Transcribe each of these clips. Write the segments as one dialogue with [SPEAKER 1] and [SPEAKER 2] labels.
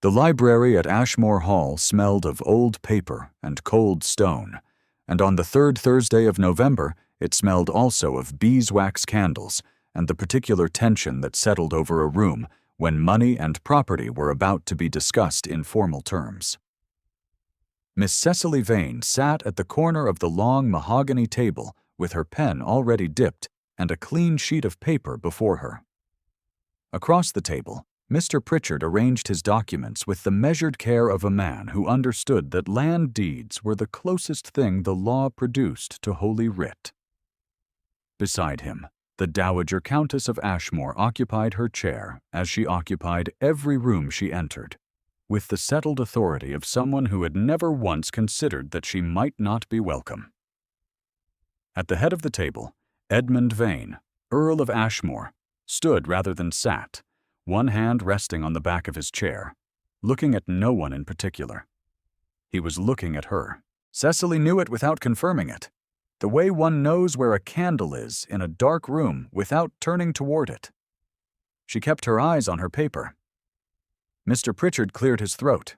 [SPEAKER 1] The library at Ashmore Hall smelled of old paper and cold stone, and on the third Thursday of November it smelled also of beeswax candles and the particular tension that settled over a room when money and property were about to be discussed in formal terms. Miss Cecily Vane sat at the corner of the long mahogany table with her pen already dipped and a clean sheet of paper before her. Across the table, Mr. Pritchard arranged his documents with the measured care of a man who understood that land deeds were the closest thing the law produced to Holy Writ. Beside him, the Dowager Countess of Ashmore occupied her chair as she occupied every room she entered, with the settled authority of someone who had never once considered that she might not be welcome. At the head of the table, Edmund Vane, Earl of Ashmore, stood rather than sat, one hand resting on the back of his chair, looking at no one in particular. He was looking at her. Cecily knew it without confirming it, the way one knows where a candle is in a dark room without turning toward it. She kept her eyes on her paper. Mr. Pritchard cleared his throat.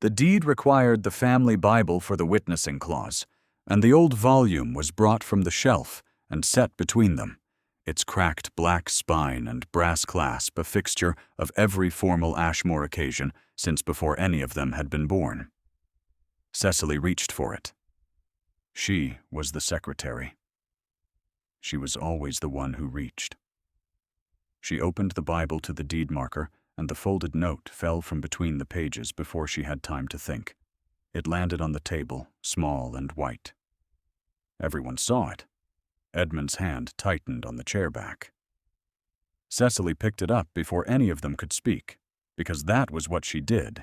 [SPEAKER 1] The deed required the family Bible for the witnessing clause, and the old volume was brought from the shelf and set between them, its cracked black spine and brass clasp a fixture of every formal Ashmore occasion since before any of them had been born. Cecily reached for it. She was the secretary. She was always the one who reached. She opened the Bible to the deed marker, and the folded note fell from between the pages before she had time to think. It landed on the table, small and white. Everyone saw it. Edmund's hand tightened on the chair back. Cecily picked it up before any of them could speak, because that was what she did.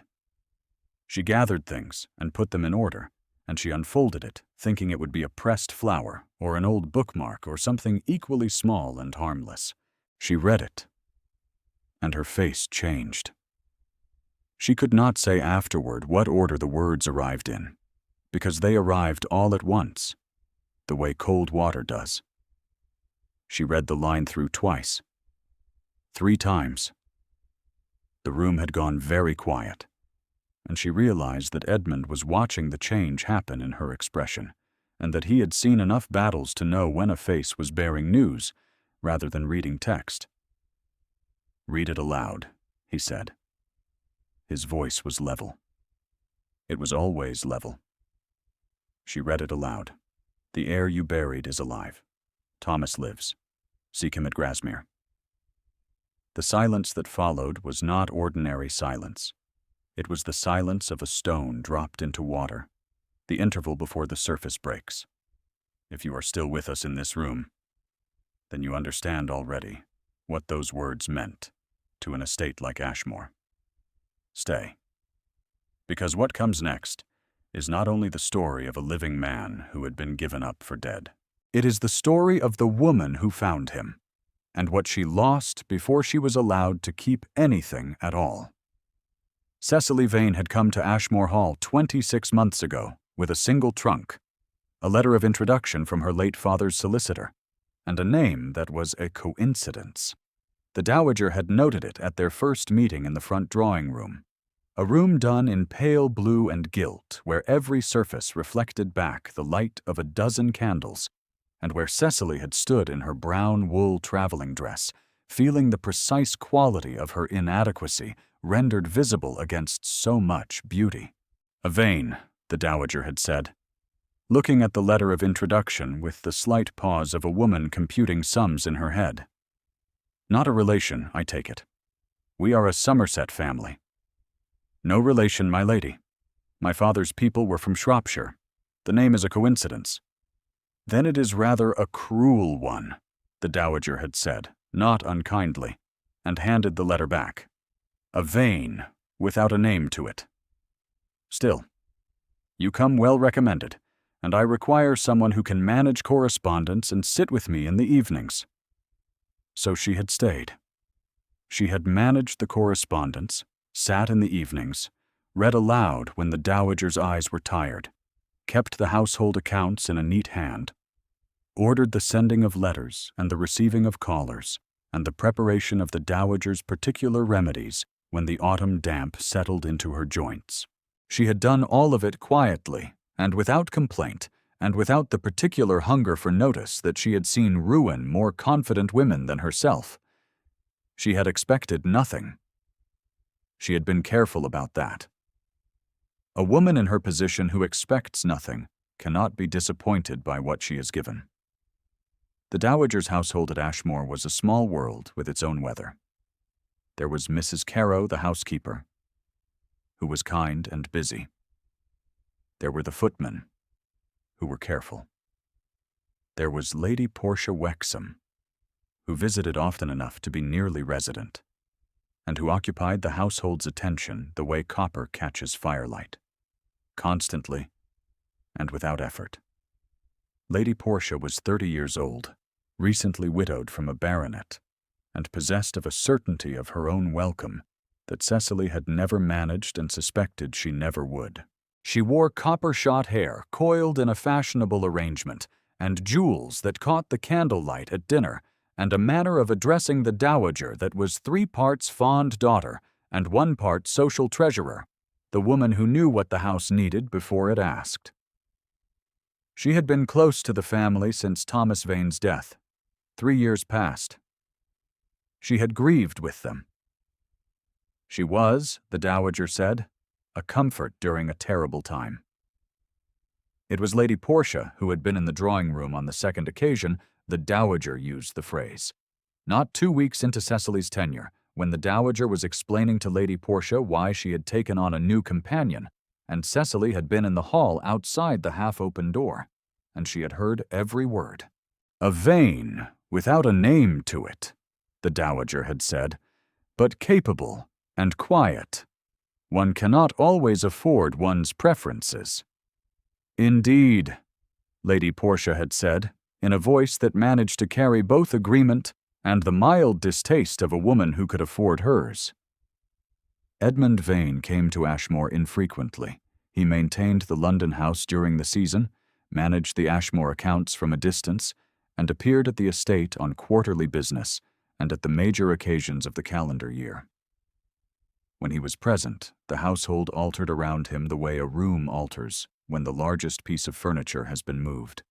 [SPEAKER 1] She gathered things and put them in order, and she unfolded it, thinking it would be a pressed flower or an old bookmark or something equally small and harmless. She read it, and her face changed. She could not say afterward what order the words arrived in, because they arrived all at once, the way cold water does. She read the line through twice, 3 times. The room had gone very quiet, and she realized that Edmund was watching the change happen in her expression, and that he had seen enough battles to know when a face was bearing news rather than reading text. "Read it aloud," he said. His voice was level. It was always level. She read it aloud. "The heir you buried is alive. Thomas lives. Seek him at Grasmere." The silence that followed was not ordinary silence. It was the silence of a stone dropped into water, the interval before the surface breaks. If you are still with us in this room, then you understand already what those words meant to an estate like Ashmore. Stay, because what comes next is not only the story of a living man who had been given up for dead. It is the story of the woman who found him, and what she lost before she was allowed to keep anything at all. Cecily Vane had come to Ashmore Hall 26 months ago with a single trunk, a letter of introduction from her late father's solicitor, and a name that was a coincidence. The Dowager had noted it at their first meeting in the front drawing room, a room done in pale blue and gilt where every surface reflected back the light of a dozen candles, and where Cecily had stood in her brown wool traveling dress, feeling the precise quality of her inadequacy rendered visible against so much beauty. "A Vane," the Dowager had said, looking at the letter of introduction with the slight pause of a woman computing sums in her head. "Not a relation, I take it. We are a Somerset family." "No relation, my lady. My father's people were from Shropshire. The name is a coincidence." "Then it is rather a cruel one," the Dowager had said, not unkindly, and handed the letter back. "A Vane, without a name to it. Still, you come well recommended, and I require someone who can manage correspondence and sit with me in the evenings." So she had stayed. She had managed the correspondence, sat in the evenings, read aloud when the Dowager's eyes were tired, kept the household accounts in a neat hand, ordered the sending of letters and the receiving of callers, and the preparation of the Dowager's particular remedies when the autumn damp settled into her joints. She had done all of it quietly and without complaint, and without the particular hunger for notice that she had seen ruin more confident women than herself. She had expected nothing. She had been careful about that. A woman in her position who expects nothing cannot be disappointed by what she is given. The dowager's household at Ashmore was a small world with its own weather. There was Mrs. Carow, the housekeeper, who was kind and busy. There were the footmen, who were careful. There was Lady Portia Wexham, who visited often enough to be nearly resident, and who occupied the household's attention the way copper catches firelight, constantly and without effort. Lady Portia was 30 years old, recently widowed from a baronet, and possessed of a certainty of her own welcome that Cecily had never managed and suspected she never would. She wore copper-shot hair coiled in a fashionable arrangement, and jewels that caught the candlelight at dinner, and a manner of addressing the dowager that was 3 parts fond daughter and 1 part social treasurer, the woman who knew what the house needed before it asked. She had been close to the family since Thomas Vane's death, 3 years past. She had grieved with them. She was, the dowager said, a comfort during a terrible time. It was Lady Portia who had been in the drawing-room on the second occasion the dowager used the phrase. Not 2 weeks into Cecily's tenure, when the dowager was explaining to Lady Portia why she had taken on a new companion, and Cecily had been in the hall outside the half-open door, and she had heard every word. "A Vane, without a name to it," the dowager had said, "but capable and quiet. One cannot always afford one's preferences." "Indeed," Lady Portia had said, in a voice that managed to carry both agreement and the mild distaste of a woman who could afford hers. Edmund Vane came to Ashmore infrequently. He maintained the London house during the season, managed the Ashmore accounts from a distance, and appeared at the estate on quarterly business and at the major occasions of the calendar year. When he was present, the household altered around him the way a room alters when the largest piece of furniture has been moved.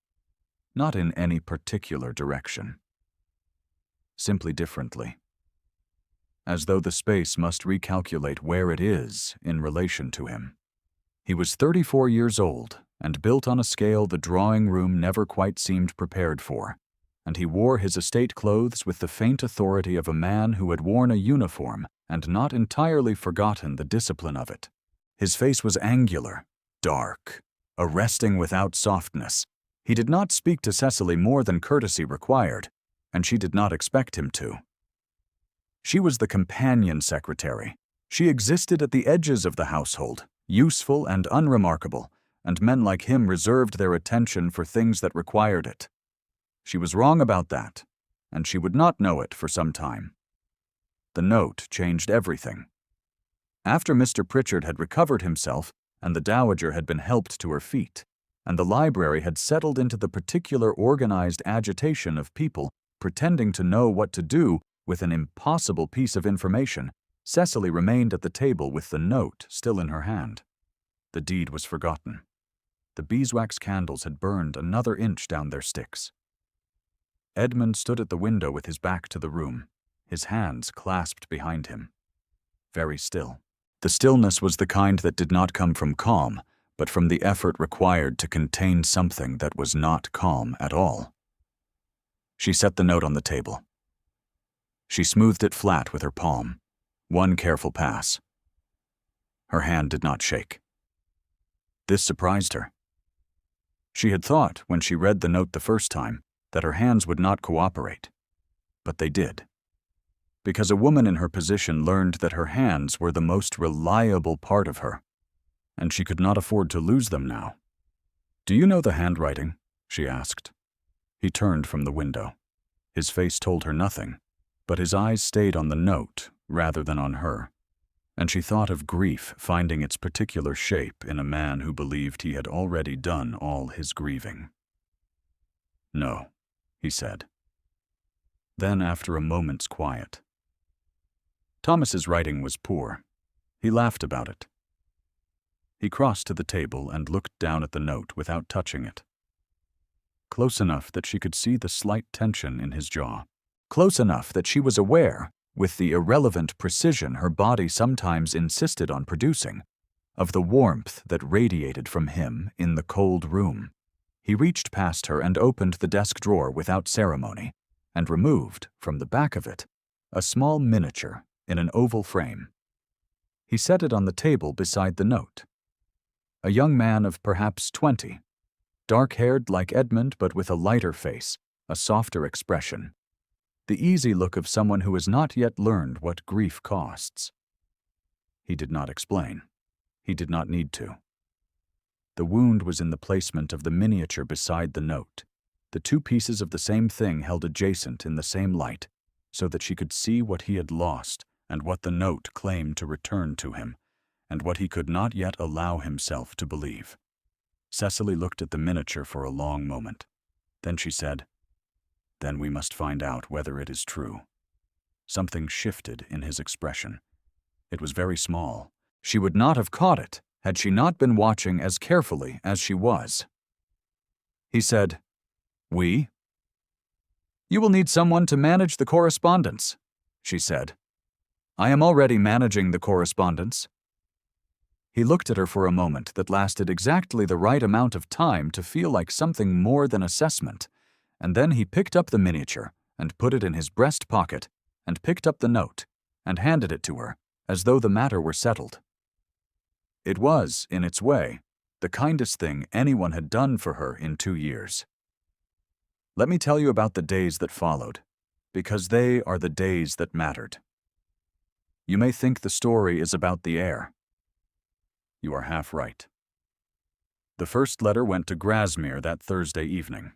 [SPEAKER 1] Not in any particular direction. Simply differently. As though the space must recalculate where it is in relation to him. He was 34 years old and built on a scale the drawing-room never quite seemed prepared for, and he wore his estate clothes with the faint authority of a man who had worn a uniform and not entirely forgotten the discipline of it. His face was angular, dark, arresting without softness. He did not speak to Cecily more than courtesy required, and she did not expect him to. She was the companion secretary. She existed at the edges of the household, useful and unremarkable, and men like him reserved their attention for things that required it. She was wrong about that, and she would not know it for some time. The note changed everything. After Mr. Pritchard had recovered himself, and the dowager had been helped to her feet, and the library had settled into the particular organized agitation of people pretending to know what to do with an impossible piece of information, Cecily remained at the table with the note still in her hand. The deed was forgotten. The beeswax candles had burned another inch down their sticks. Edmund stood at the window with his back to the room, his hands clasped behind him. Very still. The stillness was the kind that did not come from calm, but from the effort required to contain something that was not calm at all. She set the note on the table. She smoothed it flat with her palm, one careful pass. Her hand did not shake. This surprised her. She had thought, when she read the note the first time, that her hands would not cooperate. But they did. Because a woman in her position learned that her hands were the most reliable part of her, and she could not afford to lose them now. "Do you know the handwriting?" she asked. He turned from the window. His face told her nothing, but his eyes stayed on the note rather than on her, and she thought of grief finding its particular shape in a man who believed he had already done all his grieving. "No," he said. Then, after a moment's quiet, Thomas's writing was poor. He laughed about it. He crossed to the table and looked down at the note without touching it. Close enough that she could see the slight tension in his jaw. Close enough that she was aware, with the irrelevant precision her body sometimes insisted on producing, of the warmth that radiated from him in the cold room. He reached past her and opened the desk drawer without ceremony, and removed, from the back of it, a small miniature in an oval frame. He set it on the table beside the note. A young man of perhaps 20, dark-haired like Edmund but with a lighter face, a softer expression. The easy look of someone who has not yet learned what grief costs. He did not explain. He did not need to. The wound was in the placement of the miniature beside the note, the two pieces of the same thing held adjacent in the same light, so that she could see what he had lost and what the note claimed to return to him, and what he could not yet allow himself to believe. Cecily looked at the miniature for a long moment. Then she said, "Then we must find out whether it is true." Something shifted in his expression. It was very small. She would not have caught it had she not been watching as carefully as she was. He said, "We?" "You will need someone to manage the correspondence," she said. "I am already managing the correspondence." He looked at her for a moment that lasted exactly the right amount of time to feel like something more than assessment, and then he picked up the miniature and put it in his breast pocket and picked up the note and handed it to her as though the matter were settled. It was, in its way, the kindest thing anyone had done for her in 2 years. Let me tell you about the days that followed, because they are the days that mattered. You may think the story is about the heir. You are half right. The first letter went to Grasmere that Thursday evening.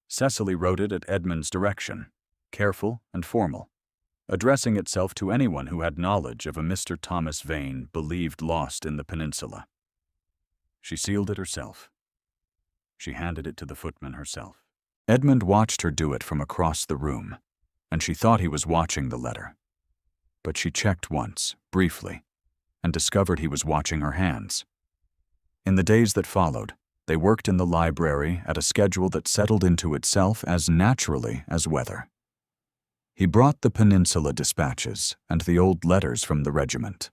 [SPEAKER 1] Cecily wrote it at Edmund's direction, careful and formal, addressing itself to anyone who had knowledge of a Mr. Thomas Vane believed lost in the peninsula. She sealed it herself. She handed it to the footman herself. Edmund watched her do it from across the room, and she thought he was watching the letter. But she checked once, briefly, and discovered he was watching her hands. In the days that followed, they worked in the library at a schedule that settled into itself as naturally as weather. He brought the Peninsula dispatches and the old letters from the regiment.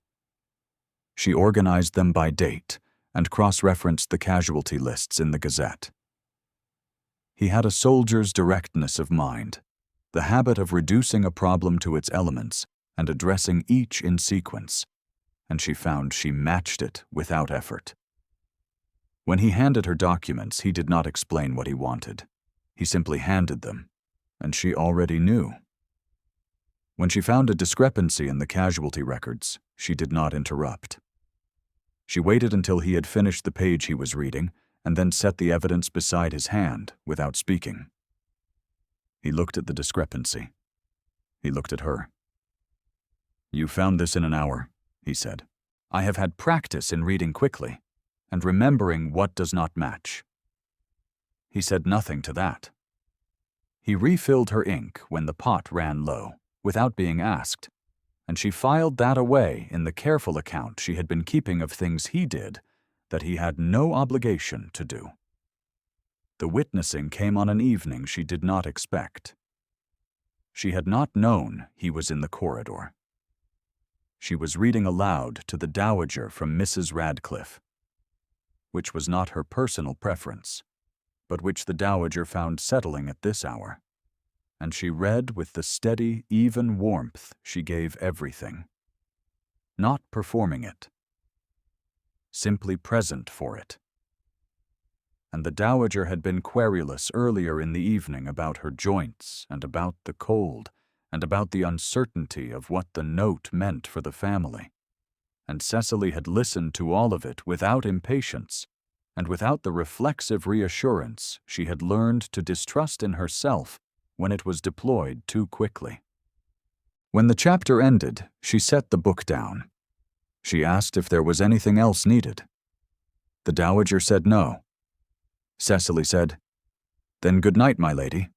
[SPEAKER 1] She organized them by date and cross-referenced the casualty lists in the Gazette. He had a soldier's directness of mind, the habit of reducing a problem to its elements and addressing each in sequence, and she found she matched it without effort. When he handed her documents, he did not explain what he wanted. He simply handed them, and she already knew. When she found a discrepancy in the casualty records, she did not interrupt. She waited until he had finished the page he was reading, and then set the evidence beside his hand without speaking. He looked at the discrepancy. He looked at her. "You found this in an hour," he said. "I have had practice in reading quickly, and remembering what does not match." He said nothing to that. He refilled her ink when the pot ran low, without being asked, and she filed that away in the careful account she had been keeping of things he did that he had no obligation to do. The witnessing came on an evening she did not expect. She had not known he was in the corridor. She was reading aloud to the Dowager from Mrs. Radcliffe, which was not her personal preference, but which the Dowager found settling at this hour, and she read with the steady, even warmth she gave everything, not performing it, simply present for it. And the Dowager had been querulous earlier in the evening about her joints and about the cold and about the uncertainty of what the note meant for the family, and Cecily had listened to all of it without impatience and without the reflexive reassurance she had learned to distrust in herself when it was deployed too quickly. When the chapter ended, she set the book down. She asked if there was anything else needed. The Dowager said no. Cecily said, "Then good night, my lady."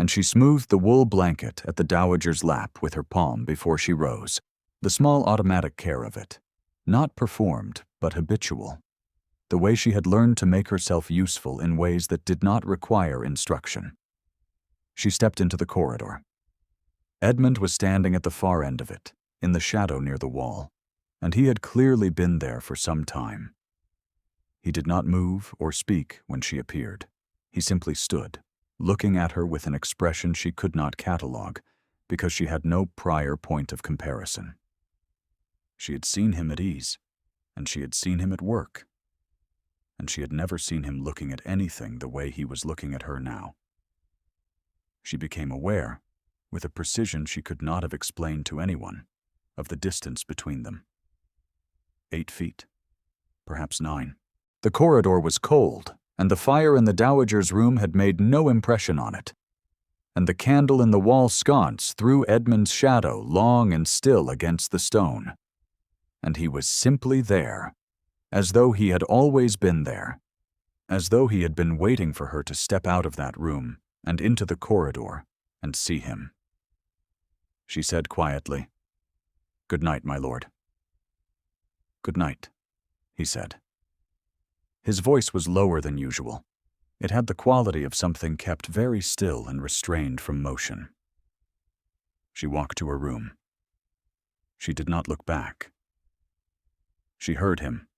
[SPEAKER 1] and she smoothed the wool blanket at the dowager's lap with her palm before she rose, the small automatic care of it, not performed but habitual, the way she had learned to make herself useful in ways that did not require instruction. She stepped into the corridor. Edmund was standing at the far end of it, in the shadow near the wall, and he had clearly been there for some time. He did not move or speak when she appeared. He simply stood, looking at her with an expression she could not catalogue, because she had no prior point of comparison. She had seen him at ease, and she had seen him at work, and she had never seen him looking at anything the way he was looking at her now. She became aware, with a precision she could not have explained to anyone, of the distance between them. 8 feet, perhaps 9. The corridor was cold, and the fire in the dowager's room had made no impression on it, and the candle in the wall sconce threw Edmund's shadow long and still against the stone. And he was simply there, as though he had always been there, as though he had been waiting for her to step out of that room and into the corridor and see him. She said quietly, "Good night, my lord." "Good night," he said. His voice was lower than usual. It had the quality of something kept very still and restrained from motion. She walked to her room. She did not look back. She heard him,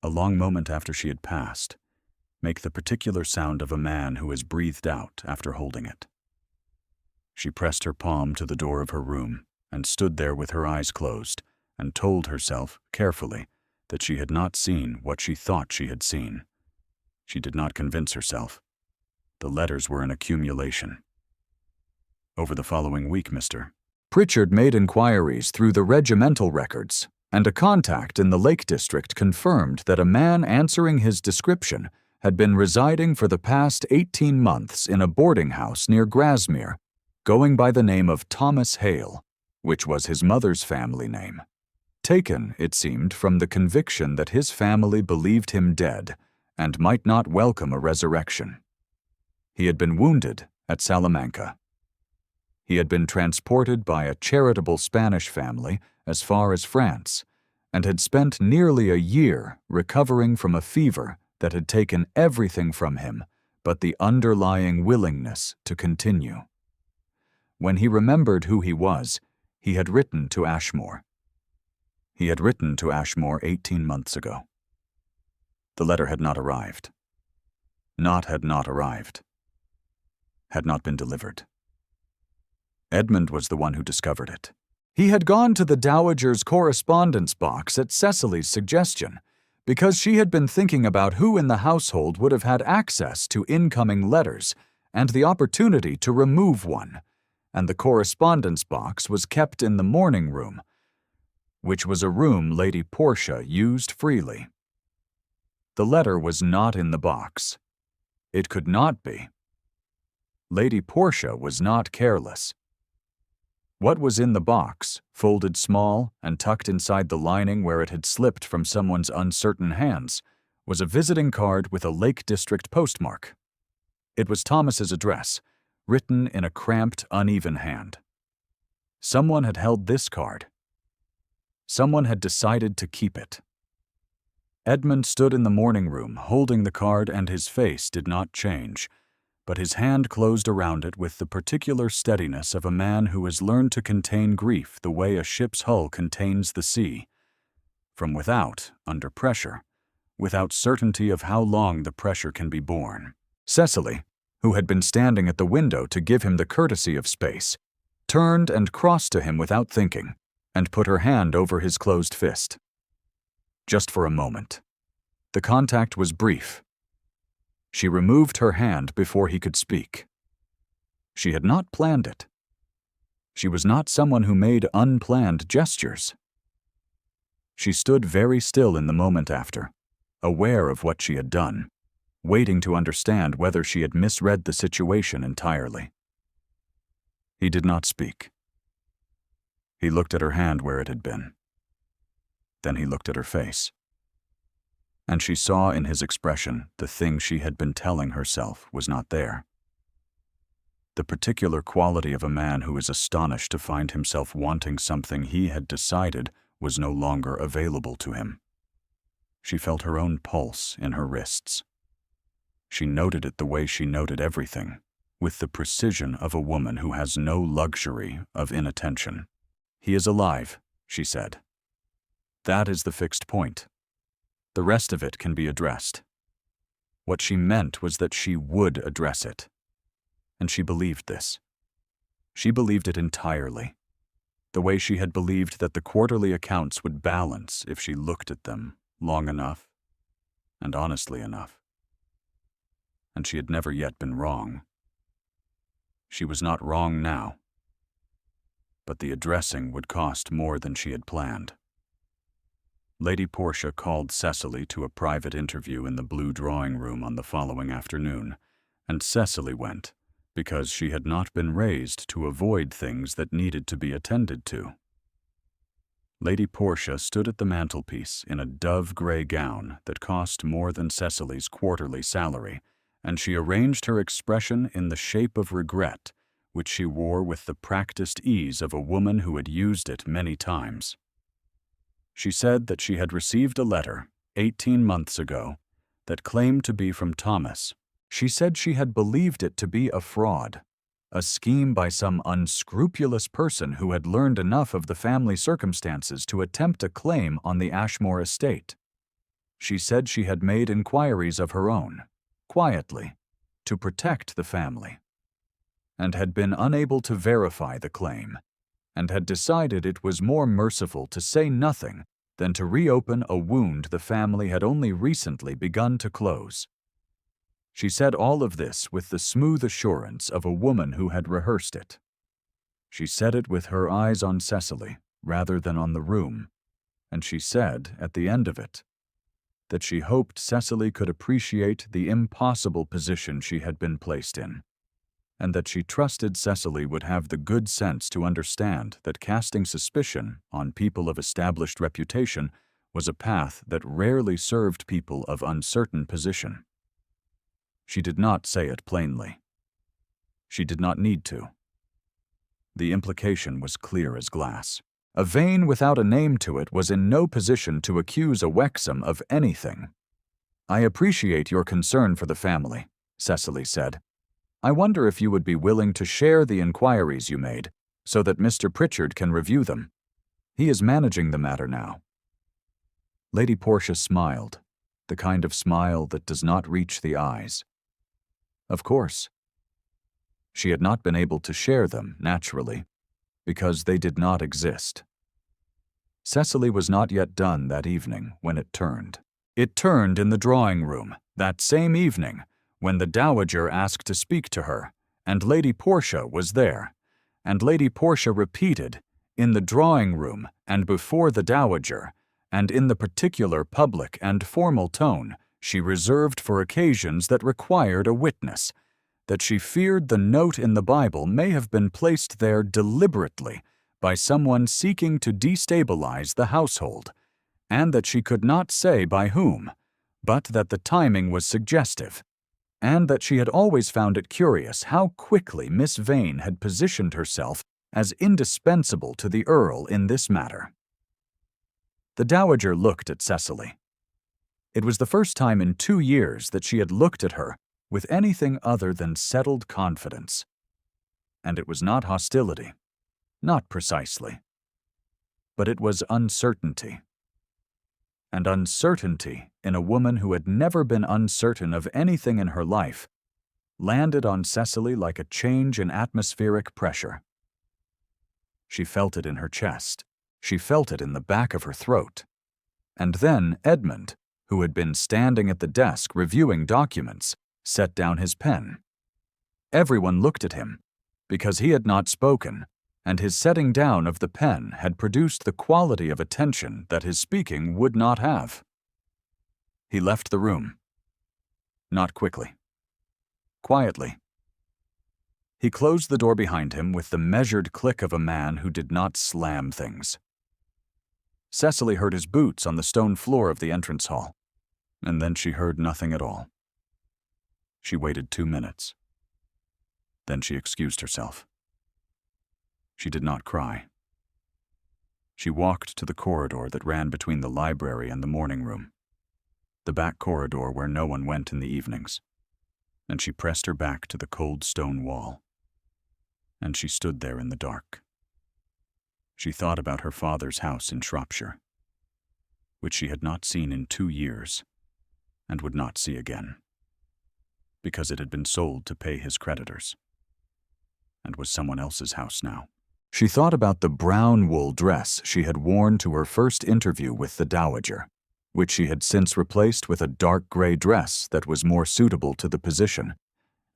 [SPEAKER 1] a long moment after she had passed, make the particular sound of a man who has breathed out after holding it. She pressed her palm to the door of her room and stood there with her eyes closed and told herself, carefully, that she had not seen what she thought she had seen. She did not convince herself. The letters were an accumulation. Over the following week, Mr. Pritchard made inquiries through the regimental records, and a contact in the Lake District confirmed that a man answering his description had been residing for the past 18 months in a boarding house near Grasmere, going by the name of Thomas Hale, which was his mother's family name. Taken, it seemed, from the conviction that his family believed him dead and might not welcome a resurrection. He had been wounded at Salamanca. He had been transported by a charitable Spanish family as far as France and had spent nearly a year recovering from a fever that had taken everything from him but the underlying willingness to continue. When he remembered who he was, he had written to Ashmore. He had written to Ashmore 18 months ago. The letter had not arrived. Had not arrived. Had not been delivered. Edmund was the one who discovered it. He had gone to the dowager's correspondence box at Cecily's suggestion, because she had been thinking about who in the household would have had access to incoming letters and the opportunity to remove one, and the correspondence box was kept in the morning room, which was a room Lady Portia used freely. The letter was not in the box. It could not be. Lady Portia was not careless. What was in the box, folded small and tucked inside the lining where it had slipped from someone's uncertain hands, was a visiting card with a Lake District postmark. It was Thomas's address, written in a cramped, uneven hand. Someone had held this card. Someone had decided to keep it. Edmund stood in the morning room, holding the card, and his face did not change, but his hand closed around it with the particular steadiness of a man who has learned to contain grief the way a ship's hull contains the sea. From without, under pressure, without certainty of how long the pressure can be borne. Cecily, who had been standing at the window to give him the courtesy of space, turned and crossed to him without thinking, and put her hand over his closed fist. Just for a moment. The contact was brief. She removed her hand before he could speak. She had not planned it. She was not someone who made unplanned gestures. She stood very still in the moment after, aware of what she had done, waiting to understand whether she had misread the situation entirely. He did not speak. He looked at her hand where it had been. Then he looked at her face. And she saw in his expression the thing she had been telling herself was not there. the particular quality of a man who is astonished to find himself wanting something he had decided was no longer available to him. She felt her own pulse in her wrists. She noted it the way she noted everything, with the precision of a woman who has no luxury of inattention. "He is alive," she said. "That is the fixed point. The rest of it can be addressed." What she meant was that she would address it. And she believed this. She believed it entirely, the way she had believed that the quarterly accounts would balance if she looked at them long enough and honestly enough. And she had never yet been wrong. She was not wrong now. But the addressing would cost more than she had planned. Lady Portia called Cecily to a private interview in the blue drawing room on the following afternoon, and Cecily went, because she had not been raised to avoid things that needed to be attended to. Lady Portia stood at the mantelpiece in a dove-gray gown that cost more than Cecily's quarterly salary, and she arranged her expression in the shape of regret, which she wore with the practiced ease of a woman who had used it many times. She said that she had received a letter 18 months ago that claimed to be from Thomas. She said she had believed it to be a fraud, a scheme by some unscrupulous person who had learned enough of the family circumstances to attempt a claim on the Ashmore estate. She said she had made inquiries of her own, quietly, to protect the family, and had been unable to verify the claim, and had decided it was more merciful to say nothing than to reopen a wound the family had only recently begun to close. She said all of this with the smooth assurance of a woman who had rehearsed it. She said it with her eyes on Cecily rather than on the room, and she said, at the end of it, that she hoped Cecily could appreciate the impossible position she had been placed in, and that she trusted Cecily would have the good sense to understand that casting suspicion on people of established reputation was a path that rarely served people of uncertain position. She did not say it plainly. She did not need to. The implication was clear as glass. A Vane without a name to it was in no position to accuse a Wexham of anything. "I appreciate your concern for the family," Cecily said. "I wonder if you would be willing to share the inquiries you made so that Mr. Pritchard can review them. He is managing the matter now." Lady Portia smiled, the kind of smile that does not reach the eyes. Of course. She had not been able to share them, naturally, because they did not exist. Cecily was not yet done that evening when it turned. It turned in the drawing room, that same evening, when the Dowager asked to speak to her, and Lady Portia was there, and Lady Portia repeated, in the drawing room and before the Dowager, and in the particular public and formal tone she reserved for occasions that required a witness, that she feared the note in the Bible may have been placed there deliberately by someone seeking to destabilize the household, and that she could not say by whom, but that the timing was suggestive, and that she had always found it curious how quickly Miss Vane had positioned herself as indispensable to the Earl in this matter. The Dowager looked at Cecily. It was the first time in 2 years that she had looked at her with anything other than settled confidence. And it was not hostility, not precisely, but it was uncertainty. And uncertainty in a woman who had never been uncertain of anything in her life landed on Cecily like a change in atmospheric pressure. She felt it in her chest. She felt it in the back of her throat. And then Edmund, who had been standing at the desk reviewing documents, set down his pen. Everyone looked at him, because he had not spoken, and his setting down of the pen had produced the quality of attention that his speaking would not have. He left the room. Not quickly. Quietly. He closed the door behind him with the measured click of a man who did not slam things. Cecily heard his boots on the stone floor of the entrance hall, and then she heard nothing at all. She waited 2 minutes. Then she excused herself. She did not cry. She walked to the corridor that ran between the library and the morning room, the back corridor where no one went in the evenings, and she pressed her back to the cold stone wall. And she stood there in the dark. She thought about her father's house in Shropshire, which she had not seen in 2 years and would not see again, because it had been sold to pay his creditors, and was someone else's house now. She thought about the brown wool dress she had worn to her first interview with the dowager, which she had since replaced with a dark gray dress that was more suitable to the position,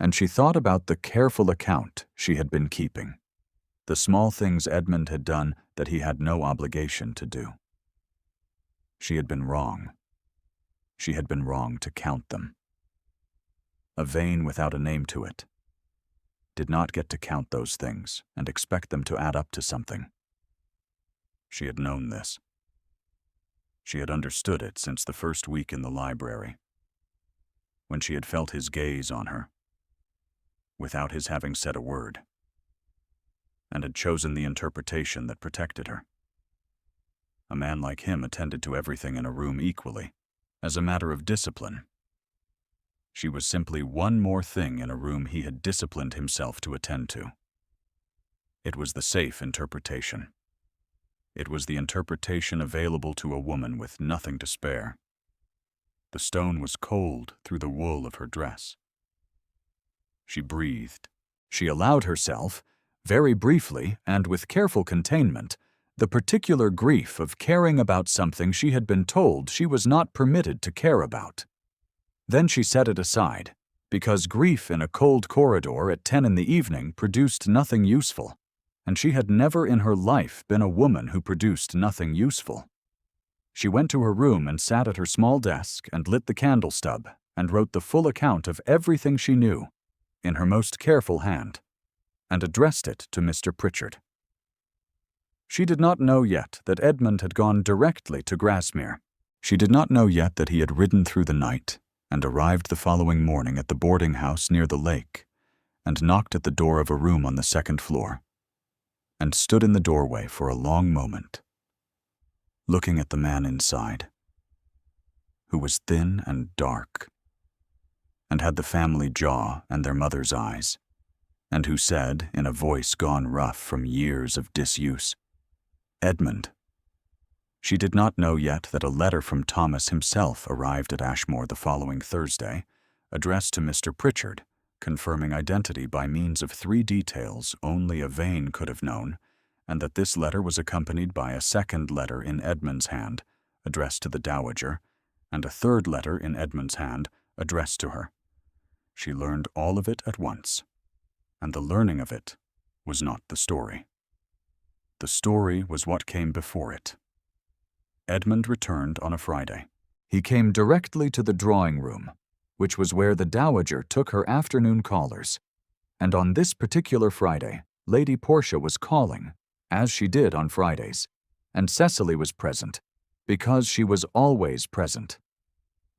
[SPEAKER 1] and she thought about the careful account she had been keeping, the small things Edmund had done that he had no obligation to do. She had been wrong. She had been wrong to count them. A vein without a name to it did not get to count those things and expect them to add up to something. She had known this. She had understood it since the first week in the library, when she had felt his gaze on her, without his having said a word, and had chosen the interpretation that protected her. A man like him attended to everything in a room equally, as a matter of discipline. She was simply one more thing in a room he had disciplined himself to attend to. It was the safe interpretation. It was the interpretation available to a woman with nothing to spare. The stone was cold through the wool of her dress. She breathed. She allowed herself, very briefly and with careful containment, the particular grief of caring about something she had been told she was not permitted to care about. Then she set it aside, because grief in a cold corridor at 10 in the evening produced nothing useful, and she had never in her life been a woman who produced nothing useful. She went to her room and sat at her small desk and lit the candle stub and wrote the full account of everything she knew, in her most careful hand, and addressed it to Mr. Pritchard. She did not know yet that Edmund had gone directly to Grasmere. She did not know yet that he had ridden through the night and arrived the following morning at the boarding house near the lake, and knocked at the door of a room on the second floor, and stood in the doorway for a long moment, looking at the man inside, who was thin and dark, and had the family jaw and their mother's eyes, and who said, in a voice gone rough from years of disuse, "Edmund." She did not know yet that a letter from Thomas himself arrived at Ashmore the following Thursday, addressed to Mr. Pritchard, confirming identity by means of 3 details only a Vane could have known, and that this letter was accompanied by a second letter in Edmund's hand, addressed to the dowager, and a third letter in Edmund's hand, addressed to her. She learned all of it at once, and the learning of it was not the story. The story was what came before it. Edmund returned on a Friday. He came directly to the drawing room, which was where the dowager took her afternoon callers, and on this particular Friday, Lady Portia was calling, as she did on Fridays, and Cecily was present, because she was always present,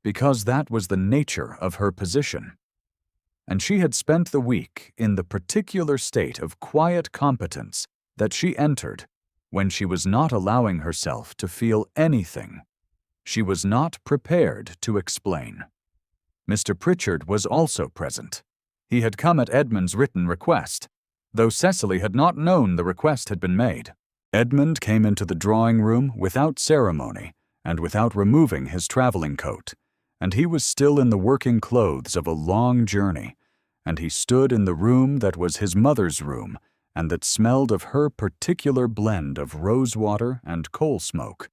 [SPEAKER 1] because that was the nature of her position. And she had spent the week in the particular state of quiet competence that she entered when she was not allowing herself to feel anything. She was not prepared to explain. Mr. Pritchard was also present. He had come at Edmund's written request, though Cecily had not known the request had been made. Edmund came into the drawing-room without ceremony and without removing his traveling coat, and he was still in the working clothes of a long journey, and he stood in the room that was his mother's room and that smelled of her particular blend of rosewater and coal smoke,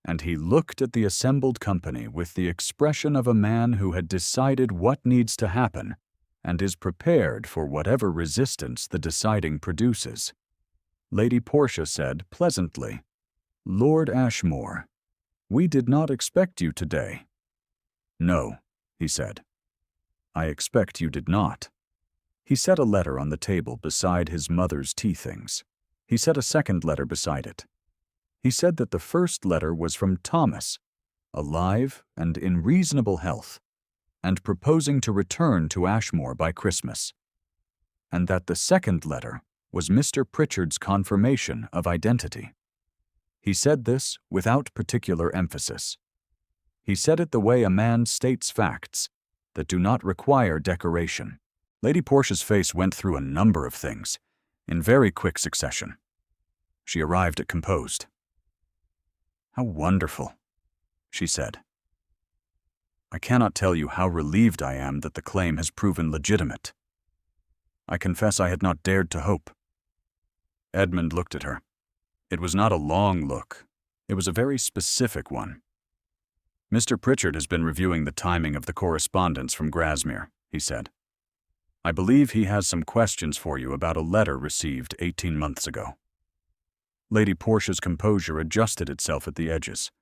[SPEAKER 1] and he looked at the assembled company with the expression of a man who had decided what needs to happen and is prepared for whatever resistance the deciding produces. Lady Portia said pleasantly, "Lord Ashmore, we did not expect you today." "No," he said. "I expect you did not." He set a letter on the table beside his mother's tea things. He set a second letter beside it. He said that the first letter was from Thomas, alive and in reasonable health, and proposing to return to Ashmore by Christmas. and that the second letter was Mr. Pritchard's confirmation of identity. He said this without particular emphasis. He said it the way a man states facts that do not require decoration. Lady Portia's face went through a number of things, in very quick succession. She arrived at composed. "How wonderful," she said. "I cannot tell you how relieved I am that the claim has proven legitimate. I confess I had not dared to hope." Edmund looked at her. It was not a long look. It was a very specific one. "Mr. Pritchard has been reviewing the timing of the correspondence from Grasmere," he said. "I believe he has some questions for you about a letter received 18 months ago." Lady Portia's composure adjusted itself at the edges.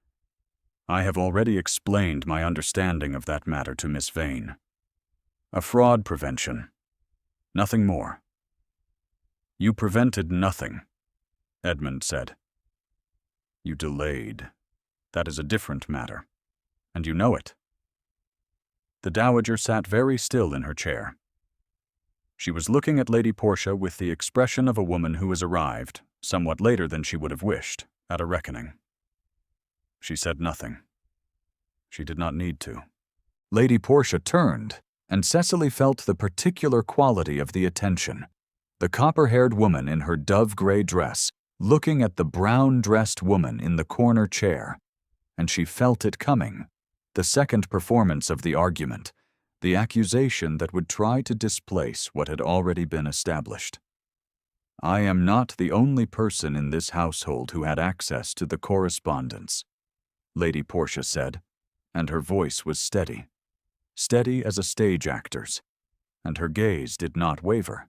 [SPEAKER 1] "I have already explained my understanding of that matter to Miss Vane. A fraud prevention. Nothing more." "You prevented nothing," Edmund said. "You delayed. That is a different matter. And you know it." The Dowager sat very still in her chair. She was looking at Lady Portia with the expression of a woman who has arrived, somewhat later than she would have wished, at a reckoning. She said nothing. She did not need to. Lady Portia turned, and Cecily felt the particular quality of the attention. The copper-haired woman in her dove-gray dress, looking at the brown-dressed woman in the corner chair, and she felt it coming. The second performance of the argument, the accusation that would try to displace what had already been established. "I am not the only person in this household who had access to the correspondence," Lady Portia said, and her voice was steady as a stage actor's, and her gaze did not waver.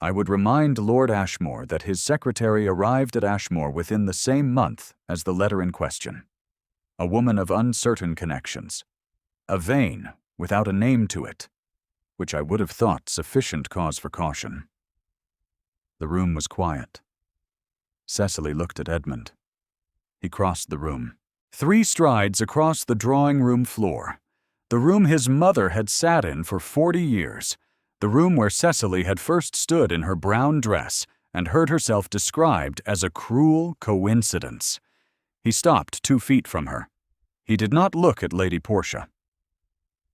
[SPEAKER 1] "I would remind Lord Ashmore that his secretary arrived at Ashmore within the same month as the letter in question. A woman of uncertain connections. A Vane, without a name to it, which I would have thought sufficient cause for caution." The room was quiet. Cecily looked at Edmund. He crossed the room. 3 strides across the drawing-room floor. The room his mother had sat in for 40 years. The room where Cecily had first stood in her brown dress and heard herself described as a cruel coincidence. He stopped 2 feet from her. He did not look at Lady Portia.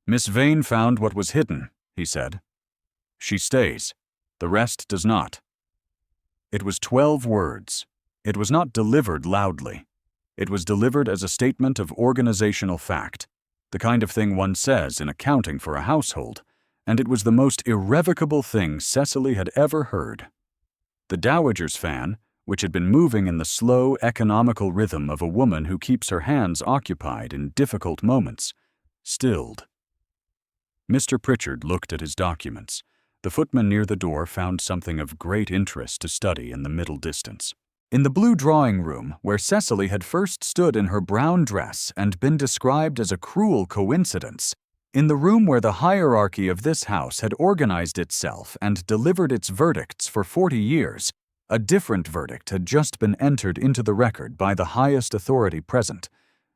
[SPEAKER 1] "Miss Vane found what was hidden," he said. "She stays. The rest does not." It was 12 words. It was not delivered loudly. It was delivered as a statement of organizational fact, the kind of thing one says in accounting for a household, and it was the most irrevocable thing Cecily had ever heard. The Dowager's fan, which had been moving in the slow, economical rhythm of a woman who keeps her hands occupied in difficult moments, stilled. Mr. Pritchard looked at his documents. The footman near the door found something of great interest to study in the middle distance. In the blue drawing-room, where Cecily had first stood in her brown dress and been described as a cruel coincidence, in the room where the hierarchy of this house had organized itself and delivered its verdicts for 40 years, a different verdict had just been entered into the record by the highest authority present,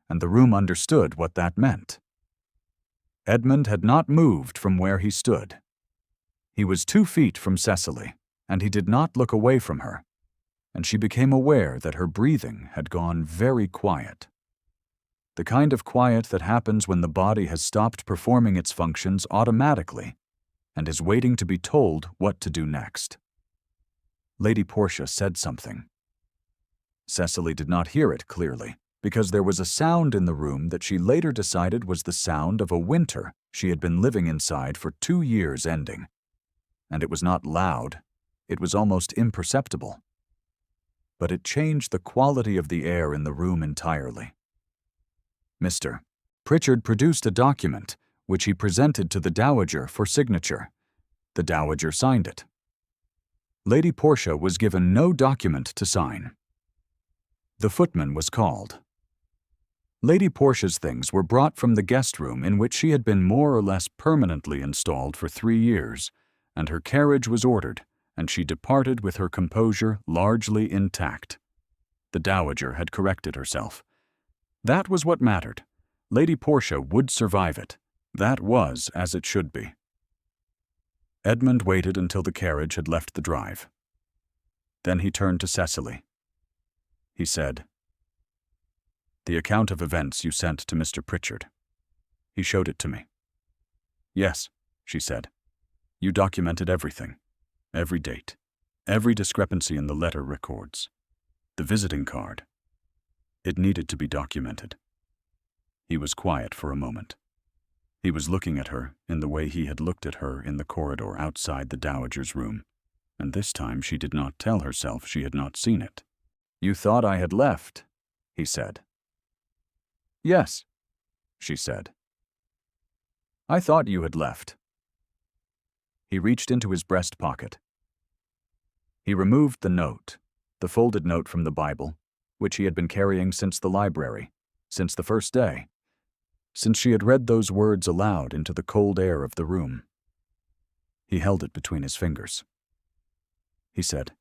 [SPEAKER 1] and the room understood what that meant. Edmund had not moved from where he stood. He was 2 feet from Cecily, and he did not look away from her, and she became aware that her breathing had gone very quiet. The kind of quiet that happens when the body has stopped performing its functions automatically and is waiting to be told what to do next. Lady Portia said something. Cecily did not hear it clearly, because there was a sound in the room that she later decided was the sound of a winter she had been living inside for 2 years ending. And it was not loud, it was almost imperceptible. But it changed the quality of the air in the room entirely. Mr. Pritchard produced a document, which he presented to the Dowager for signature. The Dowager signed it. Lady Portia was given no document to sign. The footman was called. Lady Portia's things were brought from the guest room in which she had been more or less permanently installed for 3 years, and her carriage was ordered, and she departed with her composure largely intact. The Dowager had corrected herself. That was what mattered. Lady Portia would survive it. That was as it should be. Edmund waited until the carriage had left the drive. Then he turned to Cecily. He said, "The account of events you sent to Mr. Pritchard. He showed it to me." "Yes," she said. "You documented everything, every date, every discrepancy in the letter records, the visiting card. It needed to be documented." He was quiet for a moment. He was looking at her in the way he had looked at her in the corridor outside the dowager's room, and this time she did not tell herself she had not seen it. "You thought I had left," he said. "Yes," she said. "I thought you had left." He reached into his breast pocket. He removed the note, the folded note from the Bible, which he had been carrying since the library, since the first day, since she had read those words aloud into the cold air of the room. He held it between his fingers. He said,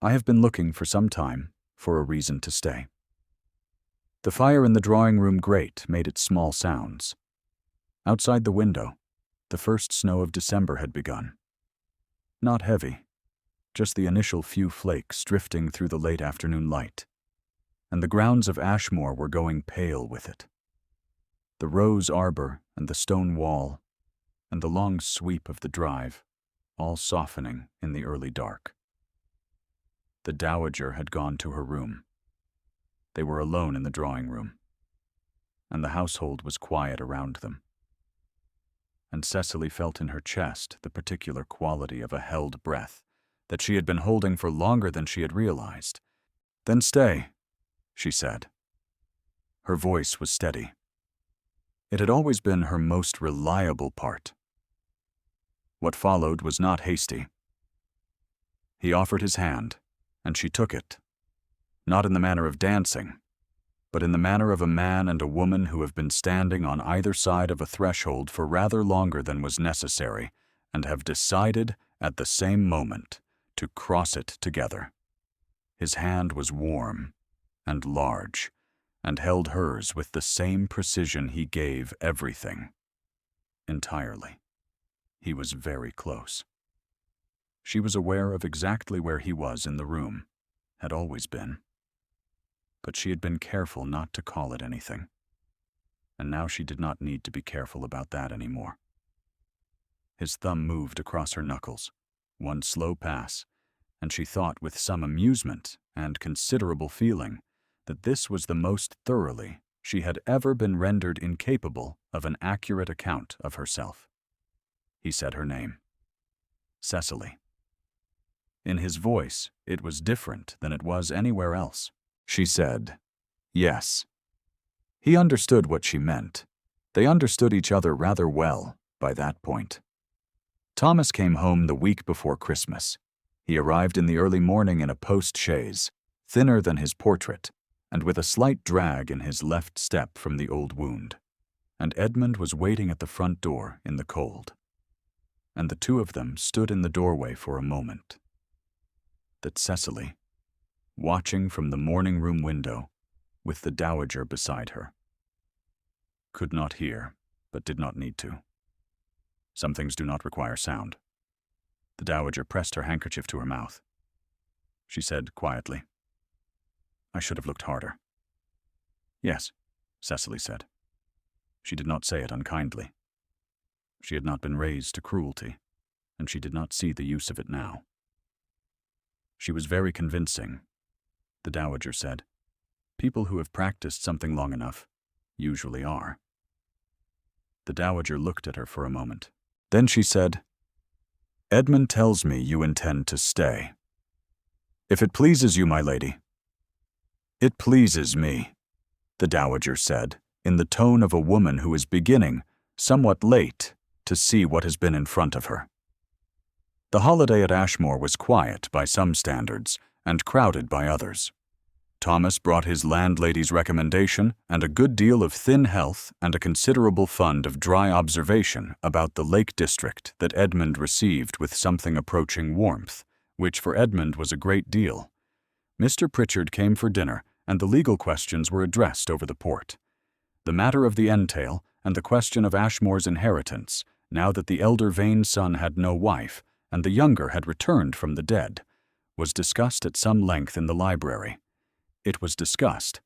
[SPEAKER 1] "I have been looking for some time for a reason to stay." The fire in the drawing-room grate made its small sounds. Outside the window, the first snow of December had begun. Not heavy, just the initial few flakes drifting through the late afternoon light, and the grounds of Ashmore were going pale with it. The rose arbor and the stone wall, and the long sweep of the drive, all softening in the early dark. The dowager had gone to her room. They were alone in the drawing room, and the household was quiet around them. And Cecily felt in her chest the particular quality of a held breath that she had been holding for longer than she had realized. "Then stay," she said. Her voice was steady. It had always been her most reliable part. What followed was not hasty. He offered his hand, and she took it, not in the manner of dancing, but in the manner of a man and a woman who have been standing on either side of a threshold for rather longer than was necessary, and have decided, at the same moment, to cross it together. His hand was warm and large, and held hers with the same precision he gave everything. Entirely. He was very close. She was aware of exactly where he was in the room, had always been. But she had been careful not to call it anything. And now she did not need to be careful about that anymore. His thumb moved across her knuckles, one slow pass, and she thought with some amusement and considerable feeling that this was the most thoroughly she had ever been rendered incapable of an accurate account of herself. He said her name. Cecily. In his voice, it was different than it was anywhere else. She said, "Yes." He understood what she meant. They understood each other rather well by that point. Thomas came home the week before Christmas. He arrived in the early morning in a post-chaise, thinner than his portrait, and with a slight drag in his left step from the old wound. And Edmund was waiting at the front door in the cold. And the two of them stood in the doorway for a moment. That Cecily, watching from the morning-room window, with the dowager beside her, could not hear, but did not need to. Some things do not require sound. The dowager pressed her handkerchief to her mouth. She said quietly, "I should have looked harder." "Yes," Cecily said. She did not say it unkindly. She had not been raised to cruelty, and she did not see the use of it now. She was very convincing, the dowager said. People who have practiced something long enough usually are. The dowager looked at her for a moment. Then she said, "Edmund tells me you intend to stay. If it pleases you, my lady." "It pleases me," the dowager said, in the tone of a woman who is beginning, somewhat late, to see what has been in front of her. The holiday at Ashmore was quiet by some standards and crowded by others. Thomas brought his landlady's recommendation and a good deal of thin health and a considerable fund of dry observation about the Lake District that Edmund received with something approaching warmth, which for Edmund was a great deal. Mr. Pritchard came for dinner, and the legal questions were addressed over the port. The matter of the entail and the question of Ashmore's inheritance, now that the elder Vane's son had no wife and the younger had returned from the dead, was discussed at some length in the library. It was discussed,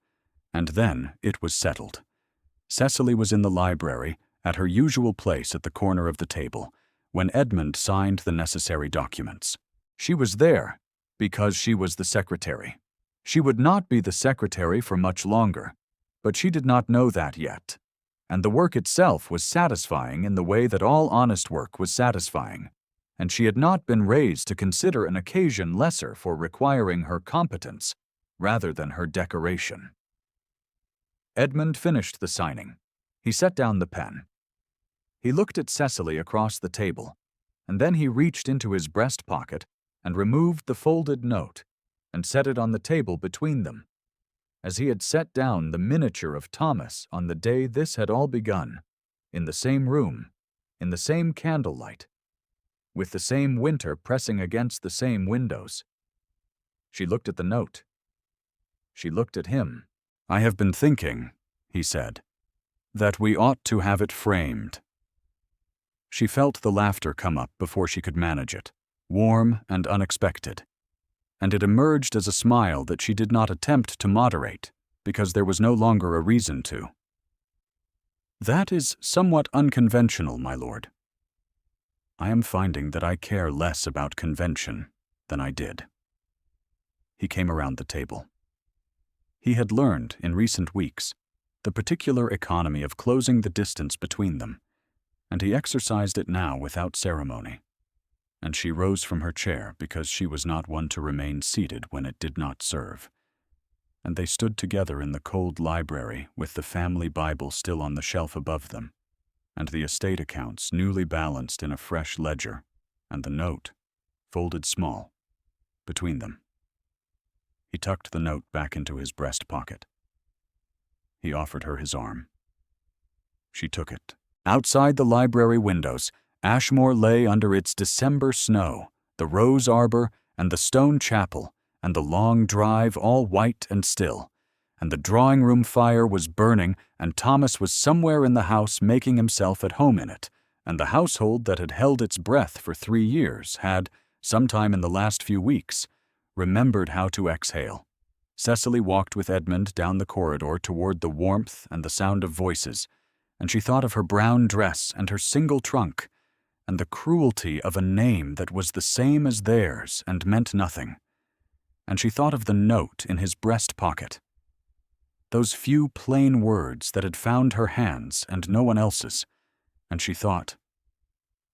[SPEAKER 1] and then it was settled. Cecily was in the library, at her usual place at the corner of the table, when Edmund signed the necessary documents. She was there because she was the secretary. She would not be the secretary for much longer, but she did not know that yet. And the work itself was satisfying in the way that all honest work was satisfying, and she had not been raised to consider an occasion lesser for requiring her competence rather than her decoration. Edmund finished the signing. He set down the pen. He looked at Cecily across the table, and then he reached into his breast pocket and removed the folded note and set it on the table between them, as he had set down the miniature of Thomas on the day this had all begun, in the same room, in the same candlelight, with the same winter pressing against the same windows. She looked at the note. She looked at him. "I have been thinking," he said, "that we ought to have it framed." She felt the laughter come up before she could manage it, warm and unexpected, and it emerged as a smile that she did not attempt to moderate, because there was no longer a reason to. "That is somewhat unconventional, my lord." "I am finding that I care less about convention than I did." He came around the table. He had learned, in recent weeks, the particular economy of closing the distance between them, and he exercised it now without ceremony. And she rose from her chair because she was not one to remain seated when it did not serve. And they stood together in the cold library with the family Bible still on the shelf above them, and the estate accounts newly balanced in a fresh ledger, and the note, folded small, between them. He tucked the note back into his breast pocket. He offered her his arm. She took it. Outside the library windows, Ashmore lay under its December snow, the rose arbor and the stone chapel, and the long drive all white and still, and the drawing-room fire was burning, and Thomas was somewhere in the house making himself at home in it, and the household that had held its breath for 3 years had, sometime in the last few weeks, remembered how to exhale. Cecily walked with Edmund down the corridor toward the warmth and the sound of voices, and she thought of her brown dress and her single trunk, and the cruelty of a name that was the same as theirs and meant nothing. And she thought of the note in his breast pocket. Those few plain words that had found her hands and no one else's, and she thought,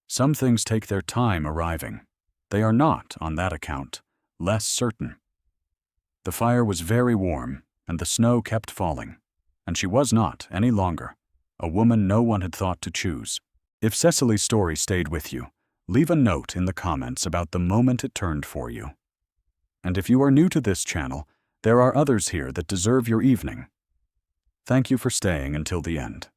[SPEAKER 1] some things take their time arriving. They are not, on that account, less certain. The fire was very warm, and the snow kept falling, and she was not, any longer, a woman no one had thought to choose. If Cecily's story stayed with you, leave a note in the comments about the moment it turned for you. And if you are new to this channel, there are others here that deserve your evening. Thank you for staying until the end.